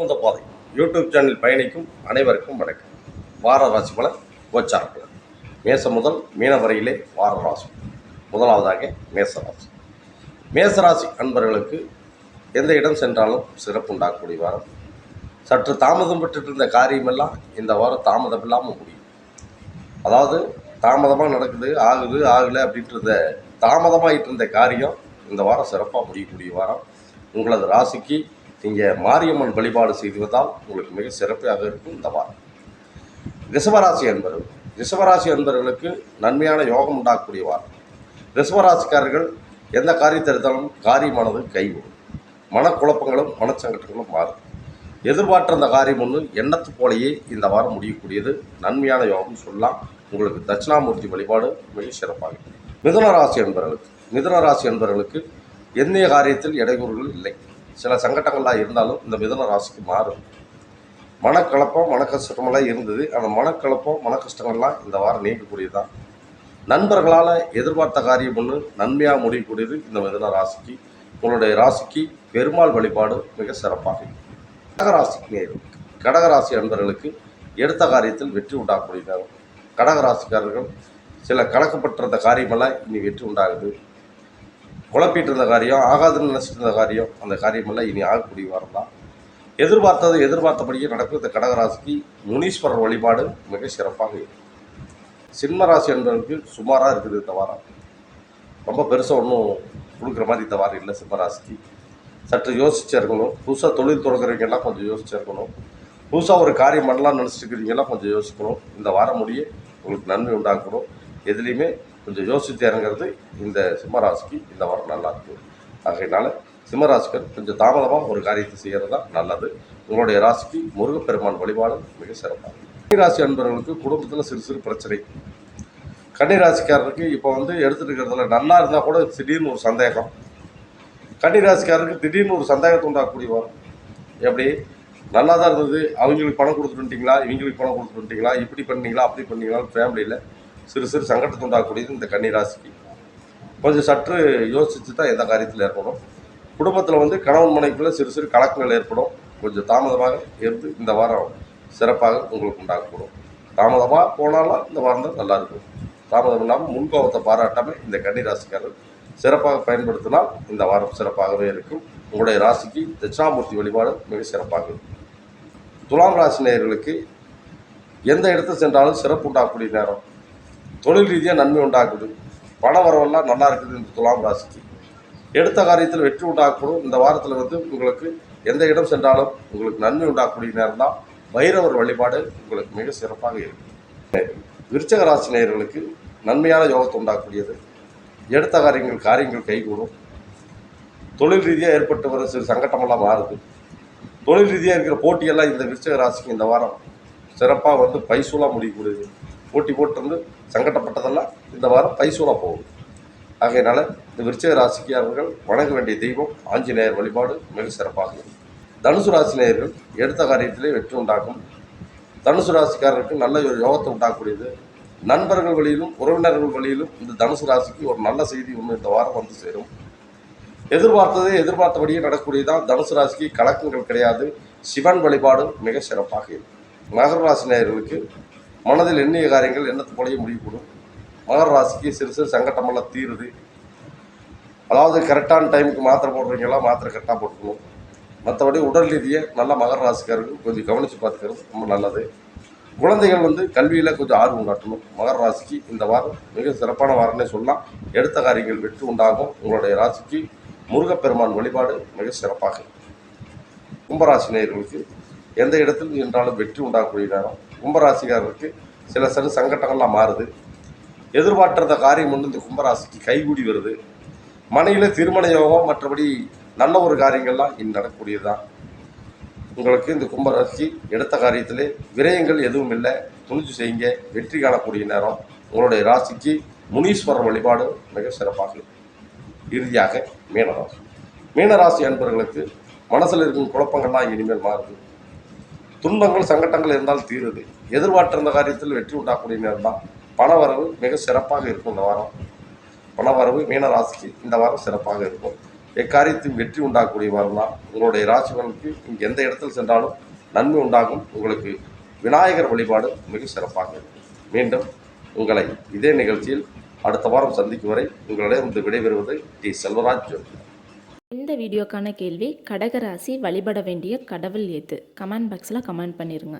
புகுந்த பாதை YouTube channel பயணிக்கும் அனைவருக்கும் வணக்கம். வார ராசி பலன் கோச்சார பலன் மேசம் முதல் மீன வரையிலே வார ராசி. முதலாவதாக மேசராசி. மேசராசி அன்பர்களுக்கு எந்த இடம் சென்றாலும் சிறப்பு உண்டாகக்கூடிய வாரம். சற்று தாமதம் பெற்றுட்டு இருந்த காரியமெல்லாம் இந்த வாரம் தாமதம் இல்லாமல் முடியும். அதாவது தாமதமாக நடக்குது, ஆகலை அப்படின்றத தாமதமாகிட்டு இருந்த காரியம் இந்த வாரம் சிறப்பாக முடியக்கூடிய வாரம். உங்களது ராசிக்கு நீங்கள் மாரியம்மன் வழிபாடு செய்வதால் உங்களுக்கு மிக சிறப்பாக இருக்கும் இந்த வாரம். ரிஷபராசி அன்பர்களுக்கு நன்மையான யோகம் உண்டாகக்கூடிய வாரம். ரிஷபராசிக்காரர்கள் எந்த காரியத்தை எடுத்தாலும் காரியமானது கைவிடும். மனக்குழப்பங்களும் மனச்சங்கட்டங்களும் மாறும். எதிர்பார்த்த அந்த காரியம் ஒன்று எண்ணத்து போலேயே இந்த வாரம் முடியக்கூடியது நன்மையான யோகம் சொல்லலாம். உங்களுக்கு தட்சிணாமூர்த்தி வழிபாடு மிக சிறப்பாக. மிதுனராசி அன்பர்களுக்கு எந்த காரியத்தில் இடையூறுகள் இல்லை. சில சங்கடங்கள்லாம் இருந்தாலும் இந்த மிதுன ராசிக்கு மாறும். மனக்கலப்பம் மனக்கஷ்டமெல்லாம் இருந்தது. அந்த மனக்கலப்பம் மனக்கஷ்டங்கள்லாம் இந்த வாரம் நீக்கக்கூடியதுதான். நண்பர்களால் எதிர்பார்த்த காரியம் ஒன்று நன்மையாக முடியக்கூடியது இந்த மிதுன ராசிக்கு. உங்களுடைய ராசிக்கு பெருமாள் வழிபாடு மிக சிறப்பாக. கடகராசி அன்பர்களுக்கு எடுத்த காரியத்தில் வெற்றி உண்டாகக்கூடியது. கடகராசிக்காரர்கள் சில கலக்கப்பட்டிருந்த காரியமெல்லாம் இனி வெற்றி உண்டாகுது. குழப்பிட்டு இருந்த காரியம், ஆகாதுன்னு நினச்சிட்டு இருந்த காரியம், அந்த காரியமெல்லாம் இனி ஆகக்கூடிய வாரம் தான். எதிர்பார்த்தபடியே நடக்கும். இந்த கடகராசிக்கு முனீஸ்வரர் வழிபாடு மிக சிறப்பாக இருக்கும். சிம்மராசி என்பதற்கு சுமாராக இருக்குது இந்த வாரம். ரொம்ப பெருசாக ஒன்றும் கொடுக்குற மாதிரி இந்த வாரம் இல்லை. சிம்மராசிக்கு சற்று யோசிச்சு இருக்கணும். புதுசாக தொழில் தொடங்குறவங்கெல்லாம் கொஞ்சம் யோசிச்சு இருக்கணும். புதுசாக ஒரு காரியம் பண்ணலாம்னு நினச்சிட்டு இருக்கிறீங்கெல்லாம் கொஞ்சம் யோசிக்கணும். இந்த வாரம் முடிய உங்களுக்கு நன்மை உண்டாக்கணும். எதுலேயுமே கொஞ்சம் யோசித்து இறங்கிறது இந்த சிம்மராசிக்கு இந்த வாரம் நல்லா இருக்கும். ஆகையினால சிம்மராசிக்கர் கொஞ்சம் தாமதமாக ஒரு காரியத்தை செய்கிறது தான் நல்லது. உங்களுடைய ராசிக்கு முருகப்பெருமான் வழிபாடு மிக சிறப்பாக. கன்னிராசி அன்பர்களுக்கு குடும்பத்தில் சிறு பிரச்சனை. கன்னிராசிக்காரருக்கு இப்போ எடுத்துகிட்டு இருக்கிறதுல நல்லா இருந்தால் கூட திடீர்னு ஒரு சந்தேகம். கன்னிராசிக்காரருக்கு திடீர்னு ஒரு சந்தேகத்தை உண்டாகக்கூடிய வாரம். எப்படி நல்லா தான் இருந்தது, அவங்களுக்கு பணம் கொடுத்துட்டுட்டீங்களா, இவங்களுக்கு பணம் கொடுத்துட்டுட்டீங்களா, இப்படி பண்ணீங்களா அப்படி பண்ணீங்களா, ஃபேமிலியில் சிறு சங்கடத்தை உண்டாகக்கூடியது இந்த கன்னிராசிக்கு. கொஞ்சம் சற்று யோசித்து தான் எந்த காரியத்தில் ஏற்படும். குடும்பத்தில் கணவன் மனைவிக்குள்ளே சிறு கலக்கங்கள் ஏற்படும். கொஞ்சம் தாமதமாக இருந்து இந்த வாரம் சிறப்பாக உங்களுக்கு உண்டாகக்கூடும். தாமதமாக போனாலும் இந்த வாரம் தான் நல்லாயிருக்கும். தாமதம் இல்லாமல் முன்கோபத்தை பாராட்டாமல் இந்த கன்னிராசிக்காரர் சிறப்பாக பயன்படுத்தினால் இந்த வாரம் சிறப்பாகவே இருக்கும். உங்களுடைய ராசிக்கு தட்சிணாமூர்த்தி வழிபாடு மிக சிறப்பாக இருக்கும். துலாம் ராசி நேயர்களுக்கு எந்த இடத்துல சென்றாலும் சிறப்பு உண்டாகக்கூடிய நேரம். தொழில் ரீதியாக நன்மை உண்டாக்குது. பண வரவெல்லாம் நல்லா இருக்குது. இந்த துலாம் ராசிக்கு எடுத்த காரியத்தில் வெற்றி உண்டாக்கணும். இந்த வாரத்தில் உங்களுக்கு எந்த இடம் சென்றாலும் உங்களுக்கு நன்மை உண்டாக்கக்கூடிய நேரம் தான். பைரவர் வழிபாடு உங்களுக்கு மிக சிறப்பாக இருக்கும். விருச்சிக ராசி நேயர்களுக்கு நன்மையான யோகத்தை உண்டாக்கக்கூடியது. எடுத்த காரியங்கள் கைகூடும். தொழில் ரீதியாக ஏற்பட்டு வர சிறு சங்கடமெல்லாம் மாறுது. தொழில் ரீதியாக இருக்கிற போட்டியெல்லாம் இந்த விருச்சிக ராசிக்கு இந்த வாரம் சிறப்பாக பைசூலாக முடியக்கூடியது. போட்டி போட்டிருந்து சங்கடப்பட்டதெல்லாம் இந்த வாரம் பைசூலாக போகுது. ஆகையினால இந்த விருச்சிக ராசிக்காரர்கள் வணங்க வேண்டிய தெய்வம் ஆஞ்சநேயர் வழிபாடு மிக சிறப்பாக இருக்கும். தனுசு ராசி நேயர்கள் எடுத்த காரியத்திலே வெற்றி உண்டாக்கும். தனுசு ராசிக்காரருக்கு நல்ல ஒரு யோகத்தை உண்டாக்கக்கூடியது. நண்பர்கள் வழியிலும் உறவினர்கள் வழியிலும் இந்த தனுசு ராசிக்கு ஒரு நல்ல செய்தி ஒன்று இந்த வாரம் சேரும். எதிர்பார்த்தபடியே நடக்கக்கூடியதான். தனுசு ராசிக்கு கலக்கங்கள் கிடையாது. சிவன் வழிபாடு மிக சிறப்பாக இருக்கும். மகர ராசி நேயர்களுக்கு மனதில் எண்ணிய காரியங்கள் எண்ணத்து போலயே முடியக்கூடும். மகர ராசிக்கு சிறு சங்கடமெல்லாம் தீருது. அதாவது கரெக்டான டைமுக்கு மாத்திரை போடுறீங்களாம், மாத்திரை கரெக்டாக போட்டுக்கணும். மற்றபடி உடல் ரீதியை நல்லா மகர ராசிக்காரர்கள் கொஞ்சம் கவனித்து பார்த்துக்கிறது ரொம்ப நல்லது. குழந்தைகள் கல்வியில் கொஞ்சம் ஆர்வம் காட்டணும். மகர ராசிக்கு இந்த வாரம் மிக சிறப்பான வாரம்னே சொல்லலாம். எடுத்த காரியங்கள் வெற்றி உண்டாகும். உங்களுடைய ராசிக்கு முருகப்பெருமான் வழிபாடு மிக சிறப்பாக. கும்பராசி நேயர்களுக்கு எந்த இடத்தில் என்றாலும் வெற்றி உண்டாகக்கூடிய நேரம். கும்பராசிக்காரருக்கு சில சங்கடங்கள்லாம் மாறுது. எதிர்பார்த்த காரியம் ஒன்று இந்த கும்பராசிக்கு கைகூடி வருது. மனையில் திருமண யோகம் மற்றபடி நல்ல ஒரு காரியங்கள்லாம் இனி நடக்கக்கூடியது தான். உங்களுக்கு இந்த கும்பராசி எடுத்த காரியத்திலே விரயங்கள் எதுவும் இல்லை. துணிச்சு செய்யுங்க, வெற்றி காணக்கூடிய நேரம். உங்களுடைய ராசிக்கு முனீஸ்வரர் வழிபாடு மிக சிறப்பாக. இறுதியாக மீனராசி அன்பர்களுக்கு மனசில் இருக்கும் குழப்பங்கள்லாம் இனிமேல் மாறுது. துன்பங்கள் சங்கடங்கள் இருந்தால் தீருது. எதிர்பார்த்திருந்த காரியத்தில் வெற்றி உண்டாகக்கூடிய நேரம் தான். பணவரவு மிக சிறப்பாக இருக்கும். இந்த வாரம் பணவரவு மீன ராசிக்கு இந்த வாரம் சிறப்பாக இருக்கும். எக்காரியத்தையும் வெற்றி உண்டாக்கக்கூடிய வாரம் தான். உங்களுடைய ராசிபலனுக்கு நீங்கள் எந்த இடத்தில் சென்றாலும் நன்மை உண்டாகும். உங்களுக்கு விநாயகர் வழிபாடு மிக சிறப்பாக இருக்கும். மீண்டும் உங்களை இதே நிகழ்ச்சியில் அடுத்த வாரம் சந்திக்கும் வரை உங்களிடம் விடைபெறுவது டி. செல்வராஜ் ஜோதிடர். இந்த வீடியோக்கான கேள்வி, கடகராசி வழிபட வேண்டிய கடவுள் எது? கமெண்ட் பாக்ஸில் கமெண்ட் பண்ணிடுங்க.